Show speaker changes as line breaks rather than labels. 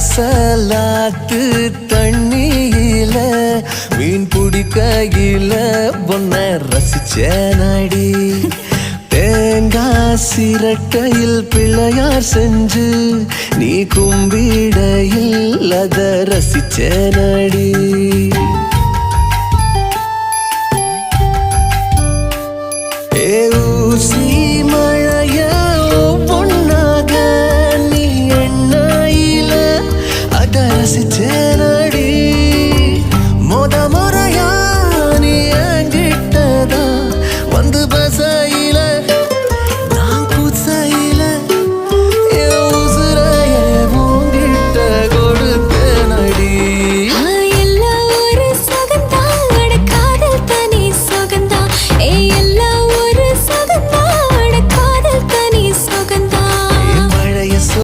சலாத்து தண்ணியில மீன் பிடிக்கையில பொன்ன ரசிச்சேனடி தேங்காய் சிரட்டையில் பிள்ளையார் செஞ்சு நீ கும்பிடையில் அத ரசிச்சேனடி